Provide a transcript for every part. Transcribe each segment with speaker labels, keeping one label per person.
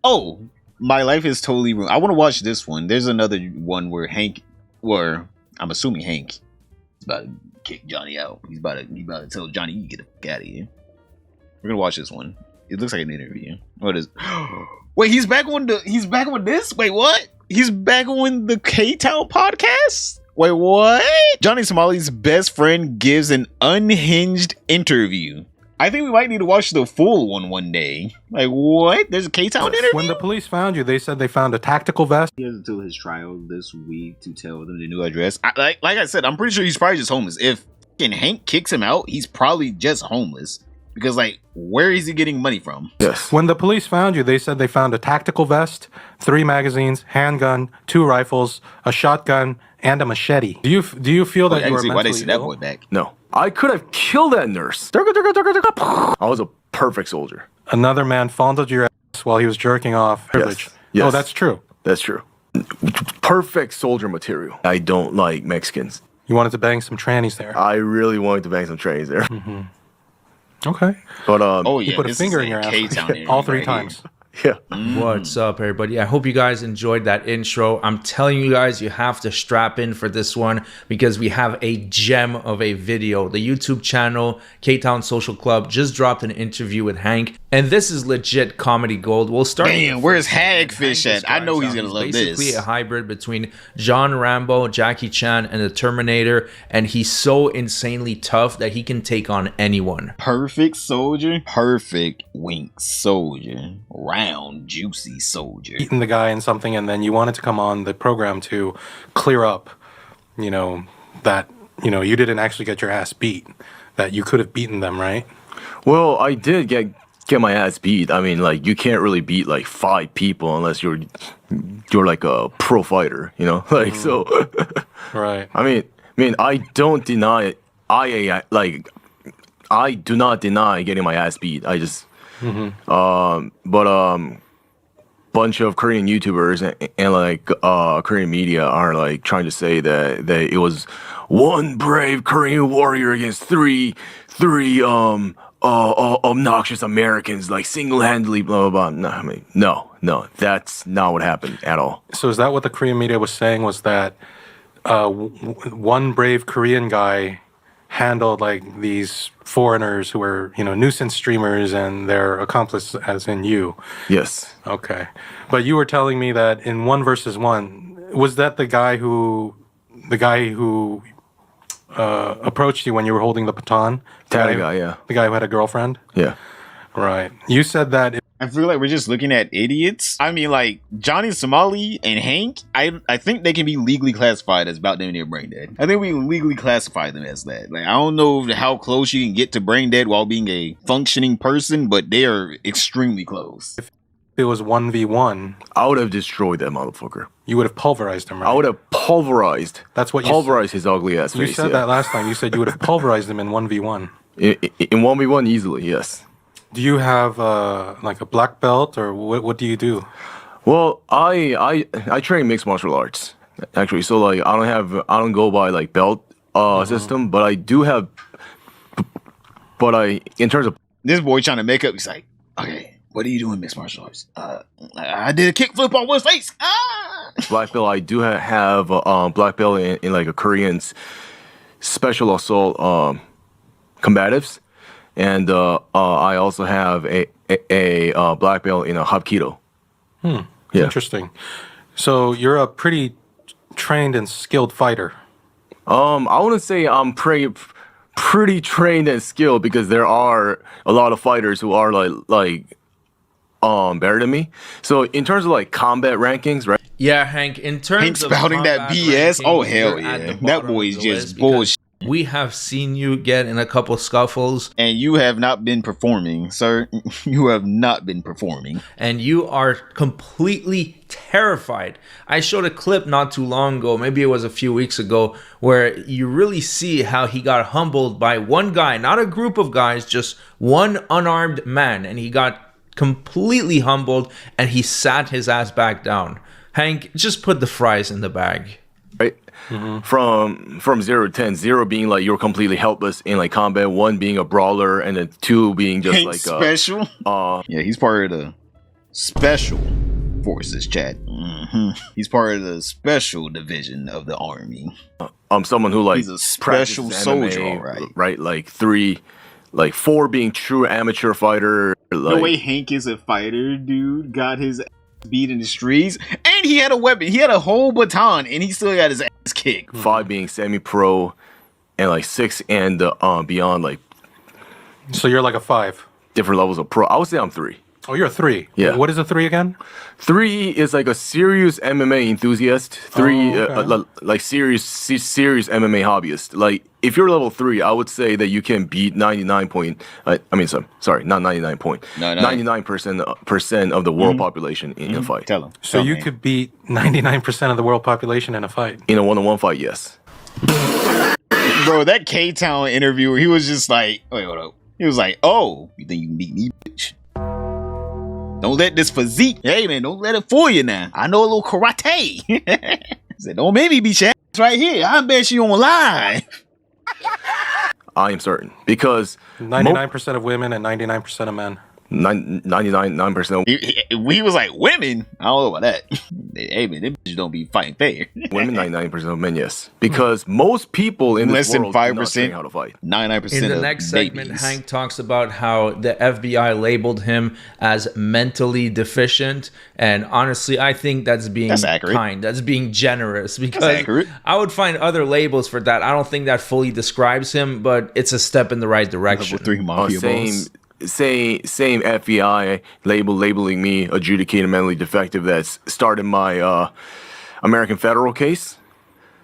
Speaker 1: Oh, My Life is Totally Ruined. I want to watch this one. There's another one where I'm assuming Hank is about to kick Johnny out. He's about to tell Johnny, you get the fuck out of here. We're gonna watch this one. It looks like an interview. What is? Wait, he's back on this? Wait, what? He's back on the Ktown podcast? Wait, what? Johnny Somali's best friend gives an unhinged interview. I think we might need to watch the full one day. Like, what? There's a Ktown interview?
Speaker 2: When the police found you, they said they found a tactical vest.
Speaker 1: He has until his trial this week to tell them the new address. Like I said, I'm pretty sure he's probably just homeless. If Hank kicks him out, he's probably just homeless. Because, like, where is he getting money from?
Speaker 2: Yes. When the police found you, they said they found a tactical vest, 3 magazines, handgun, 2 rifles, a shotgun, and a machete. Do you feel that you were mentally
Speaker 1: why they send that
Speaker 2: ill?
Speaker 1: boy back?
Speaker 3: No. I could have killed that nurse. I was a perfect soldier.
Speaker 2: Another man fondled your ass while he was jerking off. Privilege.
Speaker 3: Yes.
Speaker 2: Oh, that's true.
Speaker 3: That's true. Perfect soldier material. I don't like Mexicans.
Speaker 2: You wanted to bang some trannies there.
Speaker 3: I really wanted to bang some trannies there.
Speaker 2: Mm-hmm. Okay.
Speaker 3: But
Speaker 1: oh yeah,
Speaker 2: you put a finger in your ass all 3 times.
Speaker 3: Yeah.
Speaker 4: What's up, everybody? I hope you guys enjoyed that intro. I'm telling you guys, you have to strap in for this one because we have a gem of a video. The YouTube channel, Ktown Social Club, just dropped an interview with Hank, and this is legit comedy gold. We'll start.
Speaker 1: Damn, where's Hagfish at? I know he's gonna love this.
Speaker 4: Basically a hybrid between John Rambo, Jackie Chan, and the Terminator, and he's so insanely tough that he can take on anyone.
Speaker 1: Perfect soldier, perfect wink soldier, round juicy soldier.
Speaker 2: Beating the guy in something, and then you wanted to come on the program to clear up, that you didn't actually get your ass beat, that you could have beaten them, right?
Speaker 3: Well, I did get my ass beat. I mean, like, you can't really beat like 5 people unless you're like a pro fighter, like so.
Speaker 2: Right.
Speaker 3: I mean, I don't deny it. I do not deny getting my ass beat. I just, bunch of Korean YouTubers and like Korean media are like trying to say that it was one brave Korean warrior against three obnoxious Americans, like single-handedly, blah blah blah. No, that's not what happened at all.
Speaker 2: So is that what the Korean media was saying? Was that one brave Korean guy handled like these foreigners who were, nuisance streamers and their accomplice, as in you?
Speaker 3: Yes.
Speaker 2: Okay, but you were telling me that in 1 versus 1, was that the guy who approached you when you were holding the baton?
Speaker 3: That guy, yeah.
Speaker 2: The guy who had a girlfriend?
Speaker 3: Yeah.
Speaker 2: Right. You said that...
Speaker 1: I feel like we're just looking at idiots. I mean, like, Johnny Somali and Hank, I think they can be legally classified as about damn near brain dead. I think we legally classify them as that. Like, I don't know how close you can get to brain dead while being a functioning person, but they are extremely close.
Speaker 2: If it was 1v1...
Speaker 3: I would have destroyed that motherfucker.
Speaker 2: You would have pulverized him, right?
Speaker 3: I would have pulverized.
Speaker 2: That's what you
Speaker 3: pulverized his ugly ass face.
Speaker 2: You said that last time. You said you would have pulverized him in 1v1.
Speaker 3: In 1v1 easily, yes.
Speaker 2: Do you have like a black belt, or what do you do?
Speaker 3: Well, I train mixed martial arts actually. So like I don't go by like belt system, but I do have. But in terms of
Speaker 1: this boy trying to make up, he's like, okay, what do you do in mixed martial arts? I did a kickflip on one's face.
Speaker 3: Black belt, I do have black belt in like a Korean special assault combatives. And I also have a black belt in a Hapkido.
Speaker 2: Yeah. Interesting. So you're a pretty trained and skilled fighter. I
Speaker 3: wouldn't say I'm pretty trained and skilled because there are a lot of fighters who are like better than me. So in terms of like combat rankings, right?
Speaker 4: Yeah, Hank. In terms
Speaker 1: Hank
Speaker 4: of
Speaker 1: spouting that BS.
Speaker 4: Ranking,
Speaker 1: oh hell yeah, that boy is just bullshit.
Speaker 4: We have seen you get in a couple scuffles.
Speaker 1: And you have not been performing, sir. You have not been performing.
Speaker 4: And you are completely terrified. I showed a clip not too long ago, maybe it was a few weeks ago, where you really see how he got humbled by one guy, not a group of guys, just one unarmed man. And he got completely humbled and he sat his ass back down. Hank, just put the fries in the bag.
Speaker 3: Right? From 0 to 10, 0 being like you're completely helpless in like combat, 1 being a brawler, and then 2 being just
Speaker 1: Hank
Speaker 3: like
Speaker 1: special. Yeah, he's part of the Special Forces, chat. He's part of the special division of the army.
Speaker 3: I'm someone who like
Speaker 1: He's a special
Speaker 3: practices
Speaker 1: soldier,
Speaker 3: MMA,
Speaker 1: all right.
Speaker 3: right? Like 4 being true amateur fighter. Like,
Speaker 1: The way Hank is a fighter, dude, got his ass beat in the streets, and he had a weapon. He had a whole baton, and he still got his ass kicked.
Speaker 3: 5 being semi-pro, and like 6 and beyond, like
Speaker 2: So you're like a 5.
Speaker 3: different levels of pro. I would say I'm 3.
Speaker 2: Oh, you're a 3.
Speaker 3: Yeah.
Speaker 2: What is a 3 again?
Speaker 3: 3 is like a serious MMA enthusiast. 3
Speaker 2: okay.
Speaker 3: Like serious MMA hobbyist. Like if you're level 3, I would say that you can beat 99 point. Sorry, not 99 point. 99% of the world population in a fight.
Speaker 1: Tell him.
Speaker 2: So you could beat 99% of the world population in a fight.
Speaker 3: In a one-on-one fight, yes.
Speaker 1: Bro, that Ktown interviewer, he was just like, wait, hold up. He was like, oh, you think you can beat me, bitch? Don't let this physique, hey man, don't let it fool you now. I know a little karate. He said, don't make me beat your ass right here. I bet you on live.
Speaker 3: I am certain because
Speaker 2: 99% of women and 99% of men.
Speaker 3: 99%
Speaker 1: He was like, women? I don't know about that. Hey man, them bitches don't be fighting fair.
Speaker 3: women, 99% of men, yes. Because most people in
Speaker 1: Less
Speaker 3: this
Speaker 1: than
Speaker 3: world do not
Speaker 1: 5%.
Speaker 3: train how to fight.
Speaker 1: 99%
Speaker 4: In the
Speaker 1: of
Speaker 4: next
Speaker 1: babies.
Speaker 4: segment, Hank talks about how the FBI labeled him as mentally deficient. And honestly, I think that's being
Speaker 1: accurate.
Speaker 4: kind. That's being generous because
Speaker 1: accurate.
Speaker 4: I would find other labels for that. I don't think that fully describes him, but it's a step in the right direction.
Speaker 1: Level 3 mafia boss.
Speaker 3: Same FBI labeling me adjudicated mentally defective that's started my American federal case.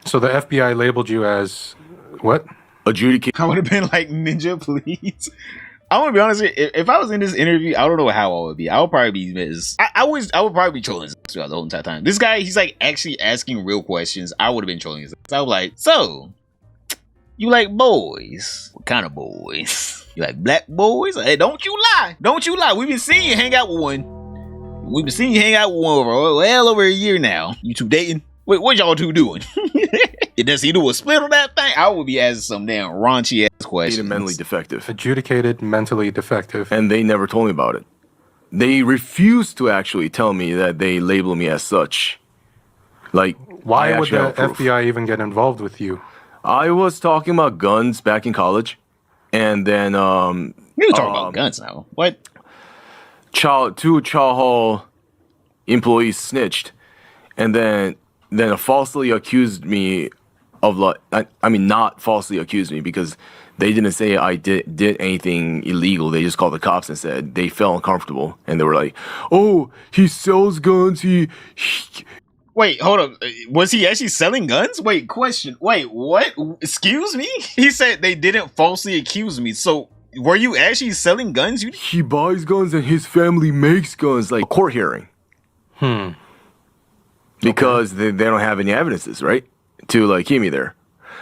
Speaker 2: So the FBI labeled you as what?
Speaker 3: Adjudicated.
Speaker 1: I would have been like, ninja, please. I want to be honest with you, if I was in this interview, I don't know how I would be. I would probably be Ms. I would probably be trolling his ass throughout the whole entire time. This guy, he's like actually asking real questions. I would have been trolling his ass. I was like, so, you like boys? What kind of boys? You like black boys? Hey, don't you lie. Don't you lie. We've been seeing you hang out with one. We've been seeing you hang out with one for well over a year now. You two dating? Wait, what y'all two doing? Does he do a split on that thing? I would be asking some damn raunchy ass questions.
Speaker 3: Mentally defective.
Speaker 2: Adjudicated mentally defective.
Speaker 3: And they never told me about it. They refused to actually tell me that they label me as such. Like,
Speaker 2: Why
Speaker 3: I
Speaker 2: would
Speaker 3: actually
Speaker 2: the
Speaker 3: have proof.
Speaker 2: FBI even get involved with you?
Speaker 3: I was talking about guns back in college. And then
Speaker 1: You talking about guns now? What?
Speaker 3: two Chow Hall employees snitched, and then falsely accused me of like not falsely accused me because they didn't say I did anything illegal. They just called the cops and said they felt uncomfortable, and they were like, "Oh, he sells guns. He
Speaker 1: Wait, hold up. Was he actually selling guns? Wait, question. Wait, what? Excuse me? He said they didn't falsely accuse me. So, were you actually selling guns?
Speaker 3: he buys guns and his family makes guns." Like court hearing. Because they don't have any evidences, right? To like keep me there.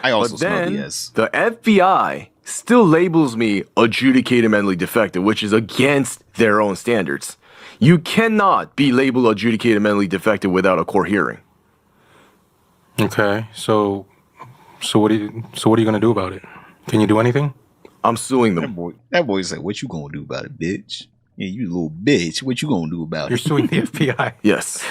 Speaker 1: I also
Speaker 3: But
Speaker 1: smell
Speaker 3: then
Speaker 1: BS.
Speaker 3: the FBI still labels me adjudicated mentally defective, which is against their own standards. You cannot be labeled adjudicated mentally defective without a court hearing.
Speaker 2: Okay, so what are you gonna do about it? Can you do anything?
Speaker 3: I'm suing them.
Speaker 1: That boy said, "What you gonna do about it, bitch? Yeah, you little bitch. What you gonna do about
Speaker 2: You're
Speaker 1: it?"
Speaker 2: suing the FBI.
Speaker 3: Yes.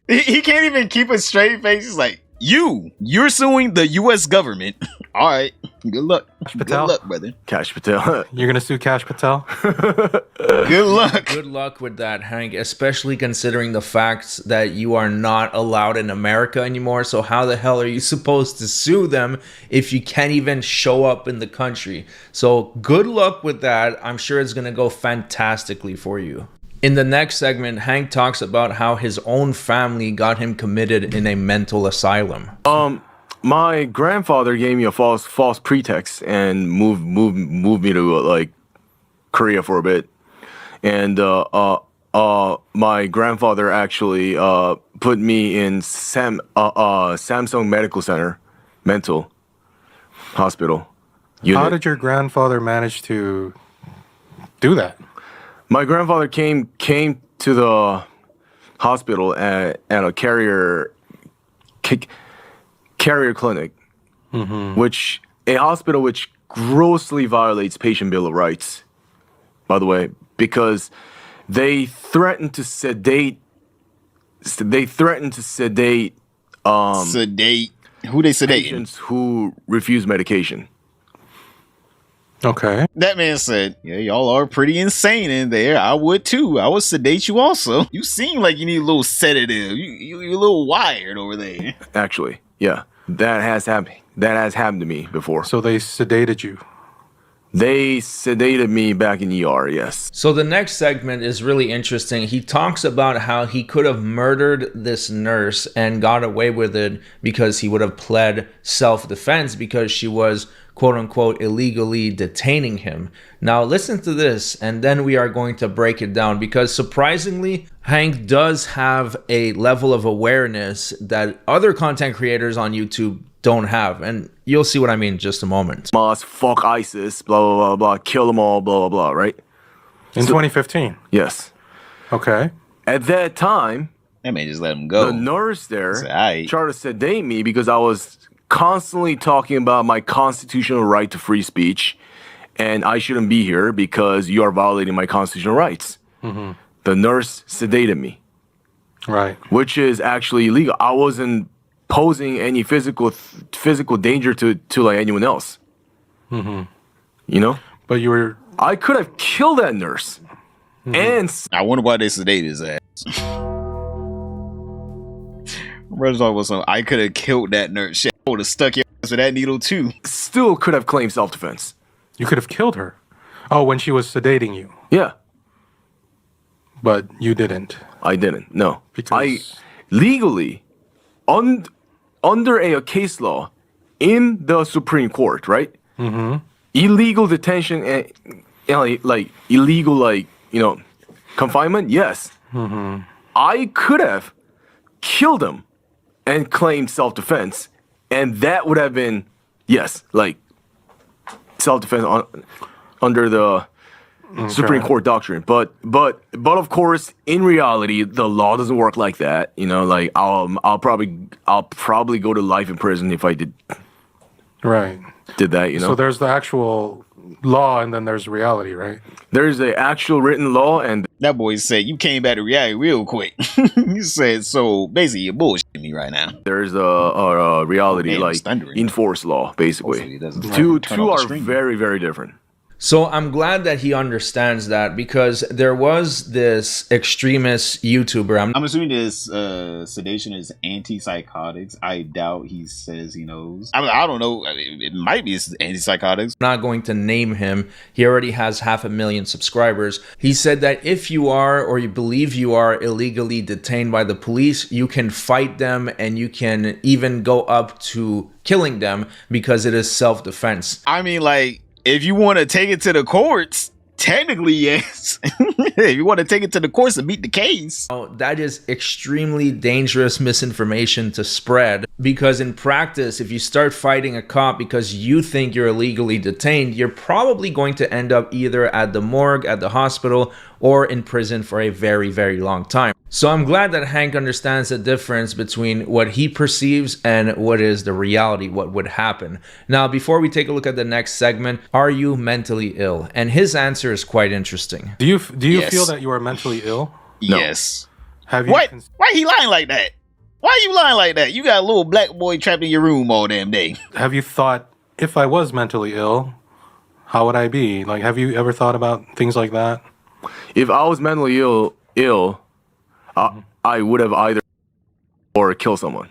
Speaker 1: He can't even keep a straight face. He's like, you're suing the U.S. government. All right, good luck.
Speaker 2: Patel?
Speaker 1: Good luck, brother.
Speaker 3: Cash Patel.
Speaker 2: You're gonna sue Cash Patel?
Speaker 1: Good luck.
Speaker 4: Good luck with that, Hank, especially considering the facts that you are not allowed in America anymore. So how the hell are you supposed to sue them if you can't even show up in the country? So good luck with that. I'm sure it's going to go fantastically for you. In the next segment, Hank talks about how his own family got him committed in a mental asylum.
Speaker 3: My grandfather gave me a false pretext and moved me to like Korea for a bit, and my grandfather actually put me in Samsung Medical Center, mental hospital unit.
Speaker 2: How did your grandfather manage to do that?
Speaker 3: My grandfather came to the hospital at a carrier clinic, which a hospital which grossly violates patient bill of rights, by the way, because They threatened to sedate. They threatened to sedate
Speaker 1: Sedate. Who they sedating?
Speaker 3: patients who refuse medication.
Speaker 2: Okay.
Speaker 1: That man said, "Yeah, y'all are pretty insane in there. I would too. I would sedate you also. You seem like you need a little sedative. You're a little wired over there."
Speaker 3: Actually, yeah, that has happened. That has happened to me before.
Speaker 2: So they sedated you.
Speaker 3: They sedated me back in ER, yes.
Speaker 4: So the next segment is really interesting. He talks about how he could have murdered this nurse and got away with it because he would have pled self-defense because she was, quote unquote, illegally detaining him. Now listen to this, and then we are going to break it down, because surprisingly, Hank does have a level of awareness that other content creators on YouTube don't have, and you'll see what I mean in just a moment.
Speaker 3: Must fuck ISIS, blah, blah, blah, blah, kill them all, blah, blah, blah, right?
Speaker 2: In 2015.
Speaker 3: Yes.
Speaker 2: Okay.
Speaker 3: At that time,
Speaker 1: That man just let him go.
Speaker 3: the nurse there
Speaker 1: Say, "Aight."
Speaker 3: tried to sedate me because I was constantly talking about my constitutional right to free speech, and I shouldn't be here because you are violating my constitutional rights. The nurse sedated me,
Speaker 2: Right.
Speaker 3: which is actually illegal. I wasn't posing any physical danger to like anyone else. You know,
Speaker 2: But you were.
Speaker 3: I could have killed that nurse, and
Speaker 1: I wonder why they sedated his ass. Brother's talking about something. I could have killed that nurse. Shit, I would have stuck your ass with that needle too.
Speaker 3: still could have claimed self-defense.
Speaker 2: You could have killed her. Oh, when she was sedating you.
Speaker 3: Yeah,
Speaker 2: But you didn't.
Speaker 3: I didn't. No,
Speaker 2: Because.
Speaker 3: I legally under a case law in the Supreme Court, right? Illegal detention and like illegal confinement. Yes, I could have killed him and claimed self-defense, and that would have been like self-defense under the Supreme Court doctrine. But of course, in reality, the law doesn't work like that. You know, like I'll probably go to life in prison if I did
Speaker 2: Right.
Speaker 3: that. You know,
Speaker 2: So there's the actual law and then there's reality, right?
Speaker 3: there's an actual written law, and
Speaker 1: That boy said, "You came back to reality real quick." He said, "So basically, you're bullshitting me right now."
Speaker 3: there's a reality,
Speaker 1: Man,
Speaker 3: like
Speaker 1: it's thundering.
Speaker 3: enforced law,
Speaker 1: Hopefully
Speaker 3: basically.
Speaker 1: it doesn't
Speaker 3: Two
Speaker 1: turn off the
Speaker 3: are
Speaker 1: stream.
Speaker 3: very, very different.
Speaker 4: So I'm glad that he understands that, because there was this extremist YouTuber.
Speaker 1: I'm assuming this sedation is antipsychotics. I doubt he says he knows. I don't know. It might be antipsychotics.
Speaker 4: I'm not going to name him. He already has 500,000 subscribers. He said that if you are, or you believe you are, illegally detained by the police, you can fight them and you can even go up to killing them because it is self-defense.
Speaker 1: I mean, like, if you want to take it to the courts, technically, yes. If you want to take it to the courts and beat the case.
Speaker 4: Oh, that is extremely dangerous misinformation to spread, because in practice, if you start fighting a cop because you think you're illegally detained, you're probably going to end up either at the morgue, at the hospital, or in prison for a very, very long time. So I'm glad that Hank understands the difference between what he perceives and what is the reality, what would happen. Now, before we take a look at the next segment, are you mentally ill? And his answer is quite interesting.
Speaker 2: Do you
Speaker 1: Yes.
Speaker 2: feel that you are mentally ill?
Speaker 3: No.
Speaker 1: Yes.
Speaker 2: Have you?
Speaker 1: What? Why he lying like that? Why you lying like that? You got a little black boy trapped in your room all damn day.
Speaker 2: Have you thought, if I was mentally ill, how would I be? Like, have you ever thought about things like that?
Speaker 3: If I was mentally ill, I would have either or kill someone.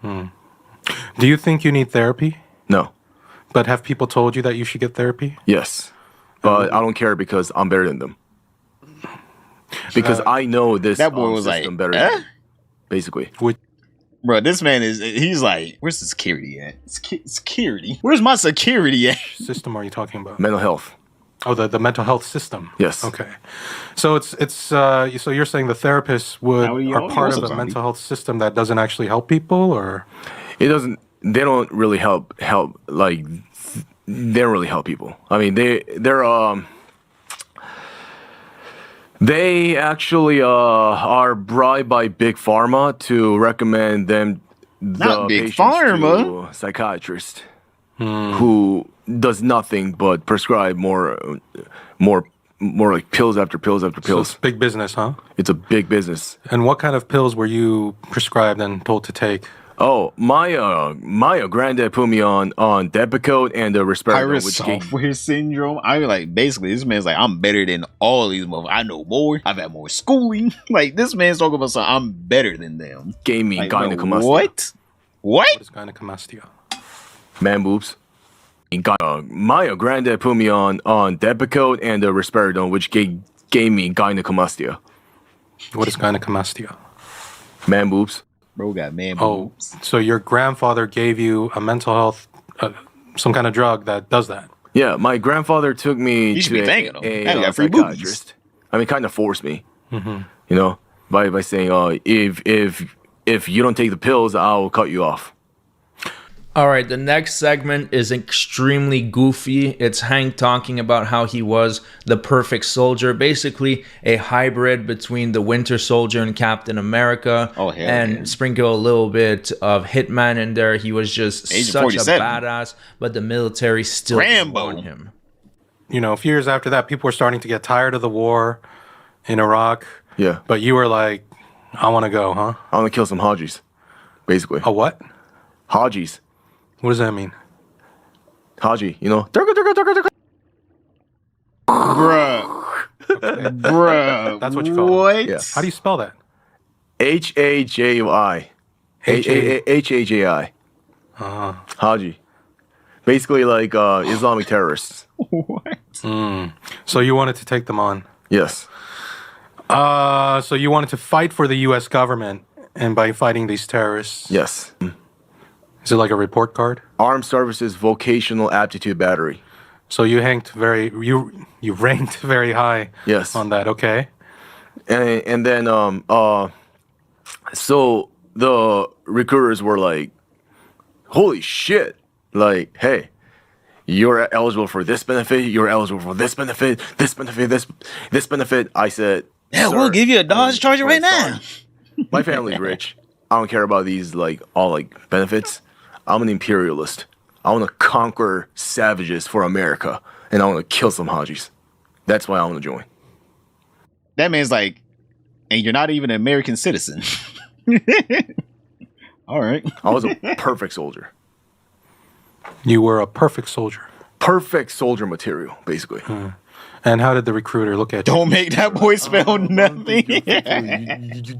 Speaker 2: Do you think you need therapy?
Speaker 3: No.
Speaker 2: But have people told you that you should get therapy?
Speaker 3: Yes. But I don't care because I'm better than them. Because I know this
Speaker 1: That boy was
Speaker 3: system
Speaker 1: like,
Speaker 3: better than them, basically.
Speaker 1: Bro, this man he's like, where's the security at? Security? Where's my security at?
Speaker 2: System are you talking about?
Speaker 3: Mental health.
Speaker 2: Oh, the mental health system.
Speaker 3: Yes.
Speaker 2: Okay. So so you're saying the therapists
Speaker 1: How are you
Speaker 2: are
Speaker 1: all-
Speaker 2: part
Speaker 1: also
Speaker 2: of a
Speaker 1: zombie?
Speaker 2: mental health system that doesn't actually help people, or
Speaker 3: They don't really help like they don't really help people. I mean, they actually are bribed by big pharma to recommend them
Speaker 1: Not Big
Speaker 3: patients
Speaker 1: Pharma.
Speaker 3: to a psychiatrist who does nothing but prescribe more more like pills after pills after
Speaker 2: So
Speaker 3: pills.
Speaker 2: it's big business, huh?
Speaker 3: It's a big business.
Speaker 2: And what kind of pills were you prescribed and told to take?
Speaker 3: Oh, my granddad put me on Depakote and risperidone,
Speaker 1: Pirate
Speaker 3: which gave,
Speaker 1: software syndrome. I like basically this man's like, I'm better than all these motherfuckers. I know more. I've had more schooling. Like this man's talking about something. I'm better than them.
Speaker 3: gave me
Speaker 1: Like, bro,
Speaker 3: gynecomastia.
Speaker 1: what? What?
Speaker 2: What is gynecomastia?
Speaker 3: Man boobs. My granddad put me on Depakote and risperidone, which gave me gynecomastia.
Speaker 2: What is gynecomastia?
Speaker 3: Man boobs.
Speaker 1: Bro got man
Speaker 2: Oh,
Speaker 1: boobs.
Speaker 2: so your grandfather gave you a mental health, some kind of drug that does that.
Speaker 3: Yeah, my grandfather took me
Speaker 1: You should
Speaker 3: to
Speaker 1: be thanking him.
Speaker 3: a
Speaker 1: Hey, we got free boobies.
Speaker 3: psychiatrist. I mean, kind of forced me,
Speaker 2: Mm-hmm.
Speaker 3: you know, by saying, if you don't take the pills, I'll cut you off.
Speaker 4: All right, the next segment is extremely goofy. It's Hank talking about how he was the perfect soldier, basically a hybrid between the Winter Soldier and Captain America.
Speaker 1: Oh, hell
Speaker 4: and
Speaker 1: yeah.
Speaker 4: sprinkle a little bit of Hitman in there. He was just
Speaker 1: Agent
Speaker 4: such
Speaker 1: 47.
Speaker 4: a badass, but the military still didn't
Speaker 1: Rambo.
Speaker 4: want him.
Speaker 2: You know, a few years after that, people were starting to get tired of the war in Iraq.
Speaker 3: Yeah,
Speaker 2: But you were like, I want to go, huh?
Speaker 3: I want to kill some Hajis, basically.
Speaker 2: A what?
Speaker 3: Hajis.
Speaker 2: What does that mean?
Speaker 3: Haji, you know.
Speaker 1: Bruh. Bruh.
Speaker 2: That's what you call it.
Speaker 1: What?
Speaker 3: Yeah.
Speaker 2: How do you spell that?
Speaker 3: Haji. Haji.
Speaker 2: Uh-huh.
Speaker 3: Haji. Basically like Islamic terrorists.
Speaker 1: What?
Speaker 2: So you wanted to take them on.
Speaker 3: Yes.
Speaker 2: So you wanted to fight for the U.S. government, and by fighting these terrorists,
Speaker 3: Yes.
Speaker 2: is it like a report card?
Speaker 3: Armed Services Vocational Aptitude Battery.
Speaker 2: So you ranked very high.
Speaker 3: Yes.
Speaker 2: On that, okay?
Speaker 3: And then so the recruiters were like, holy shit, like, hey, you're eligible for this benefit, you're eligible for this benefit, this benefit. I said,
Speaker 1: Yeah,
Speaker 3: "Sir,
Speaker 1: we'll give you a Dodge Charger right
Speaker 3: sorry.
Speaker 1: now.
Speaker 3: My family's rich. I don't care about these like all like benefits. I'm an imperialist. I want to conquer savages for America, and I want to kill some Hajis. That's why I want to join.
Speaker 1: That man's like, and you're not even an American citizen. All right.
Speaker 3: I was a perfect soldier.
Speaker 2: You were a perfect soldier.
Speaker 3: Perfect soldier material, basically.
Speaker 2: And how did the recruiter look at you?
Speaker 1: Don't make that boy spell nothing.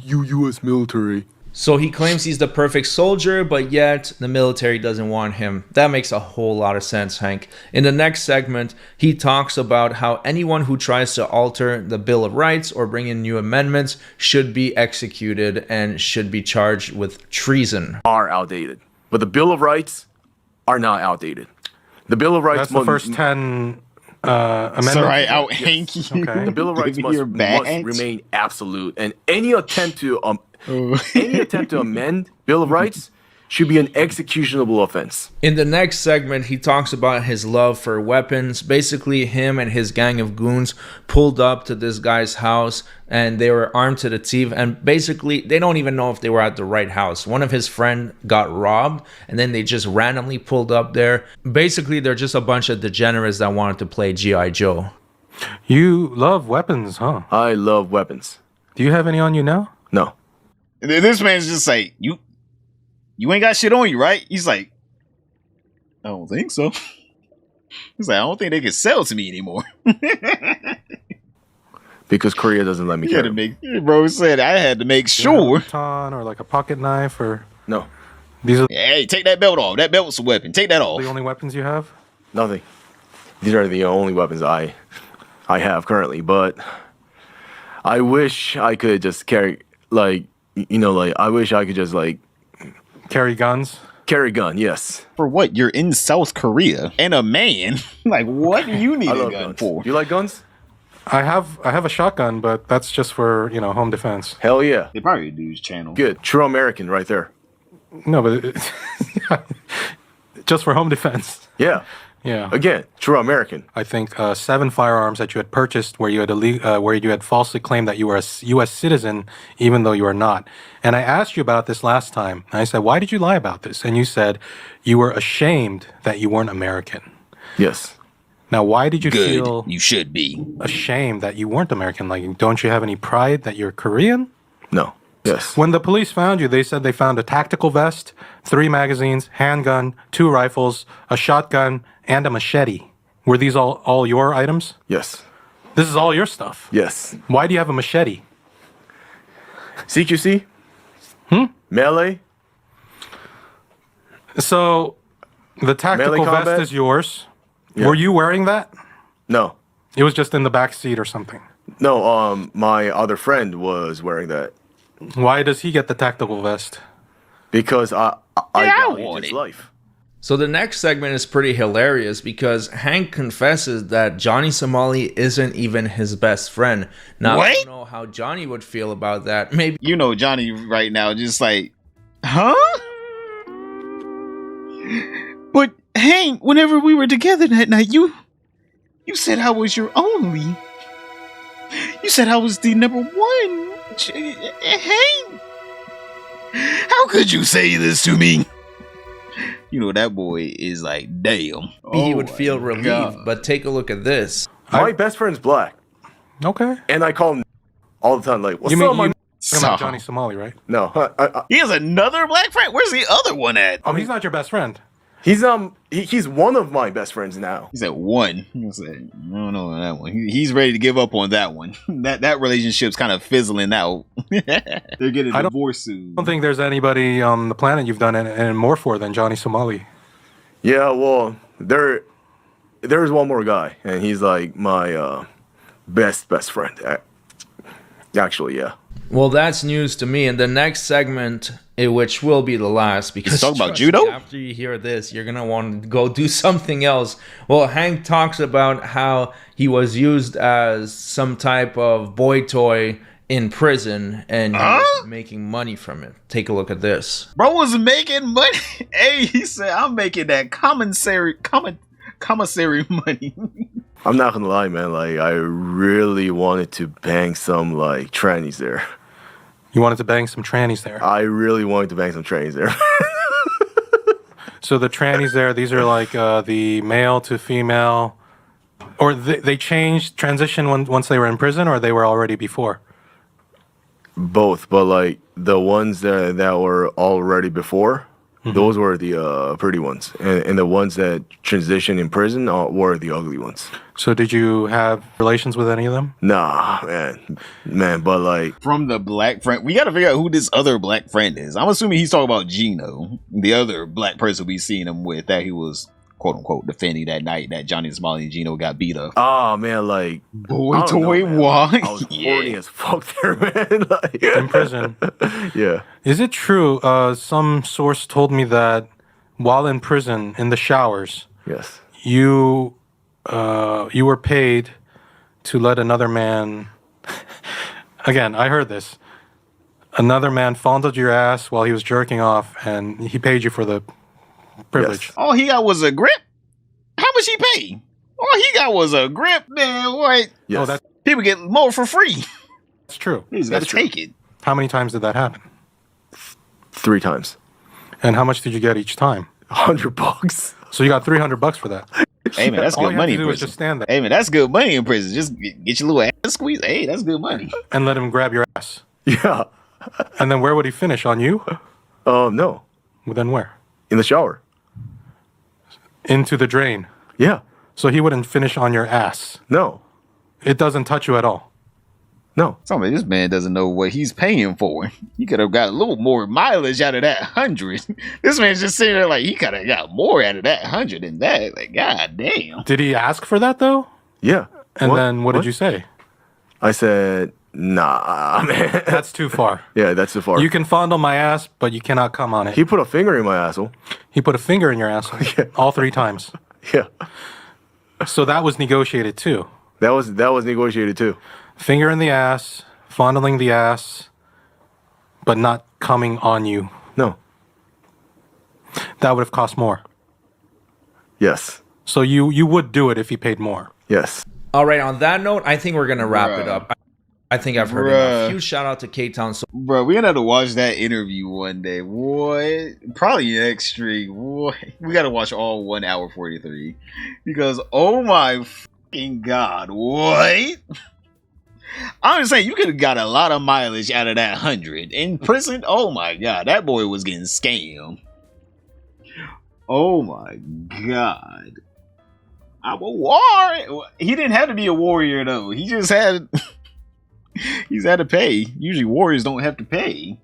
Speaker 3: U.S. military.
Speaker 4: So he claims he's the perfect soldier, but yet the military doesn't want him. That makes a whole lot of sense, Hank. In the next segment, he talks about how anyone who tries to alter the Bill of Rights or bring in new amendments should be executed and should be charged with treason.
Speaker 3: Are outdated, but the Bill of Rights are not outdated. The Bill of Rights.
Speaker 2: That's the first 10 amendments.
Speaker 1: So I out Hank you.
Speaker 2: Okay.
Speaker 3: The Bill of Rights
Speaker 1: Give me your
Speaker 3: must
Speaker 1: badge.
Speaker 3: remain absolute, and any attempt to amend Bill of Rights should be an executionable offense.
Speaker 4: In the next segment, he talks about his love for weapons. Basically, him and his gang of goons pulled up to this guy's house and they were armed to the teeth. And basically, they don't even know if they were at the right house. One of his friends got robbed and then they just randomly pulled up there. Basically, they're just a bunch of degenerates that wanted to play G.I. Joe.
Speaker 2: You love weapons, huh?
Speaker 3: I love weapons.
Speaker 2: Do you have any on you now?
Speaker 3: No.
Speaker 1: And then this man's just like, you ain't got shit on you, right? He's like, I don't think so. He's like, I don't think they can sell to me anymore.
Speaker 3: Because Korea doesn't let me
Speaker 1: You had
Speaker 3: carry
Speaker 1: to
Speaker 3: them.
Speaker 1: make, bro said I had to make
Speaker 2: Do you have
Speaker 1: sure.
Speaker 2: a baton or like a pocket knife or
Speaker 3: No.
Speaker 2: these are
Speaker 1: Hey, take that belt off. That belt's a weapon. Take that off.
Speaker 2: the only weapons you have?
Speaker 3: Nothing. These are the only weapons I have currently, but I wish I could just carry I wish I could just
Speaker 2: Carry guns?
Speaker 3: carry a gun, yes.
Speaker 1: For what? You're in South Korea and a man. Like, what do you need
Speaker 3: I
Speaker 1: a
Speaker 3: love
Speaker 1: gun
Speaker 3: guns.
Speaker 1: for?
Speaker 3: Do you like guns?
Speaker 2: I have a shotgun, but that's just for, home defense.
Speaker 3: Hell yeah.
Speaker 1: They probably do his channel.
Speaker 3: Good. True American right there.
Speaker 2: No, but just for home defense.
Speaker 3: Yeah.
Speaker 2: Yeah.
Speaker 3: Again, true American.
Speaker 2: I think 7 firearms that you had purchased where you had falsely claimed that you were a U.S. citizen, even though you are not. And I asked you about this last time. I said, why did you lie about this? And you said you were ashamed that you weren't American.
Speaker 3: Yes.
Speaker 2: Now, why did you
Speaker 1: Good.
Speaker 2: feel
Speaker 1: You should be.
Speaker 2: ashamed that you weren't American? Like, don't you have any pride that you're Korean?
Speaker 3: No. Yes.
Speaker 2: When the police found you, they said they found a tactical vest, 3 magazines, handgun, 2 rifles, a shotgun, and a machete. Were these all your items?
Speaker 3: Yes.
Speaker 2: This is all your stuff.
Speaker 3: Yes.
Speaker 2: Why do you have a machete?
Speaker 3: CQC? Melee?
Speaker 2: So, the tactical
Speaker 3: Melee
Speaker 2: vest
Speaker 3: combat?
Speaker 2: is yours.
Speaker 3: Yeah.
Speaker 2: Were you wearing that?
Speaker 3: No.
Speaker 2: It was just in the back seat or something.
Speaker 3: No, my other friend was wearing that
Speaker 2: Why does he get the tactical vest?
Speaker 3: because I valued
Speaker 1: want
Speaker 3: his
Speaker 1: it.
Speaker 3: life.
Speaker 4: So the next segment is pretty hilarious because Hank confesses that Johnny Somali isn't even his best friend. Now, I
Speaker 1: What?
Speaker 4: don't know how Johnny would feel about that. Maybe
Speaker 1: You know Johnny right now just like, huh? But Hank, whenever we were together that night, you said I was your only. You said I was the number one. Hank, how could you say this to me? You know that boy is like, damn.
Speaker 4: he would feel relieved, but take a look at this.
Speaker 3: My best friend's black,
Speaker 2: Okay.
Speaker 3: and I call him all the time. Like, what's
Speaker 2: You
Speaker 3: up,
Speaker 2: mean
Speaker 3: my?
Speaker 2: you talking about Johnny Somali, right?
Speaker 3: No,
Speaker 1: He has another black friend. Where's the other one at?
Speaker 2: Oh, he's not your best friend.
Speaker 3: he's he's one of my best friends now.
Speaker 1: He's at one. I said, I don't know on that one. He's ready to give up on that one. that relationship's kind of fizzling out. They're getting
Speaker 2: I don't-
Speaker 1: divorced soon.
Speaker 2: I don't think there's anybody on the planet you've done and more for than Johnny Somali.
Speaker 3: Yeah, well, there's one more guy, and he's like my best friend. Actually, yeah.
Speaker 4: Well, that's news to me. And the next segment, which will be the last, because
Speaker 1: talk about
Speaker 4: trust me,
Speaker 1: judo?
Speaker 4: after you hear this, you're gonna want to go do something else. Well, Hank talks about how he was used as some type of boy toy in prison, and he was making money from it. Take a look at this.
Speaker 1: Bro was making money. Hey, he said, I'm making that commissary money.
Speaker 3: I'm not gonna lie, man. Like, I really wanted to bang some like trannies there.
Speaker 2: You wanted to bang some trannies there.
Speaker 3: I really wanted to bang some trannies there.
Speaker 2: So the trannies there, these are like the male to female, or they changed transition once they were in prison, or they were already before.
Speaker 3: Both, but like the ones that were already before, those were the pretty ones, and the ones that transitioned in prison were the ugly ones.
Speaker 2: So did you have relations with any of them?
Speaker 3: Nah, man, but like
Speaker 1: From the black friend. We got to figure out who this other black friend is. I'm assuming he's talking about Gino, the other black person we seen him with that he was, quote unquote, defending that night that Johnny Somali and Gino got beat up.
Speaker 3: oh man, like
Speaker 1: Boy
Speaker 3: I don't know,
Speaker 1: toy
Speaker 3: man.
Speaker 1: walk.
Speaker 3: I was horny as fuck there, man. Like,
Speaker 2: In prison.
Speaker 3: yeah.
Speaker 2: Is it true? Some source told me that while in prison, in the showers,
Speaker 3: Yes.
Speaker 2: you were paid to let another man. Again, I heard this. Another man fondled your ass while he was jerking off, and he paid you for the privilege.
Speaker 3: Yes.
Speaker 1: All he got was a grip. How much he pay? All he got was a grip, man. What?
Speaker 3: Yes.
Speaker 2: Oh, that's
Speaker 1: People get more for free.
Speaker 2: true.
Speaker 1: He's got to
Speaker 3: That's true.
Speaker 1: take it.
Speaker 2: How many times did that happen?
Speaker 3: 3 times.
Speaker 2: And how much did you get each time?
Speaker 3: $100.
Speaker 2: So you got $300 for that.
Speaker 1: Hey man, that's
Speaker 2: All
Speaker 1: good
Speaker 2: you
Speaker 1: money
Speaker 2: have to
Speaker 1: in
Speaker 2: do is
Speaker 1: prison.
Speaker 2: just stand there
Speaker 1: Hey man, that's good money in prison. Just get your little ass squeezed. Hey, that's good money.
Speaker 2: and let him grab your ass.
Speaker 3: Yeah.
Speaker 2: And then where would he finish? On you?
Speaker 3: No.
Speaker 2: Well, then where?
Speaker 3: In the shower.
Speaker 2: Into the drain.
Speaker 3: Yeah.
Speaker 2: So he wouldn't finish on your ass.
Speaker 3: No.
Speaker 2: It doesn't touch you at all.
Speaker 3: No.
Speaker 1: Somebody, this man doesn't know what he's paying for. He could have got a little more mileage out of that 100. This man's just sitting there like he could have got more out of that 100 than that. Like, god damn.
Speaker 2: Did he ask for that though?
Speaker 3: Yeah.
Speaker 2: And then what did you say?
Speaker 3: I said, nah, man.
Speaker 2: That's too far.
Speaker 3: Yeah, that's too far.
Speaker 2: You can fondle my ass, but you cannot come on it.
Speaker 3: He put a finger in my asshole.
Speaker 2: He put a finger in your asshole all 3 times.
Speaker 3: Yeah.
Speaker 2: So that was negotiated too.
Speaker 3: That was negotiated too.
Speaker 2: Finger in the ass, fondling the ass, but not coming on you.
Speaker 3: No.
Speaker 2: That would have cost more.
Speaker 3: Yes.
Speaker 2: So you would do it if he paid more.
Speaker 3: Yes.
Speaker 4: All right, on that note, I think we're going to wrap it up. I think I've heard
Speaker 1: Bruh.
Speaker 4: enough. Huge shout out to Ktown. So
Speaker 1: Bro, we're gonna have to watch that interview one day. What? Probably next stream. What? We gotta watch all 1 hour 43. Because, oh my fucking god, what? I'm just saying, you could have got a lot of mileage out of that 100. In prison, oh my god, that boy was getting scammed. Oh my god. I'm a warrior. He didn't have to be a warrior, though. He just had... He's had to pay. Usually warriors don't have to pay.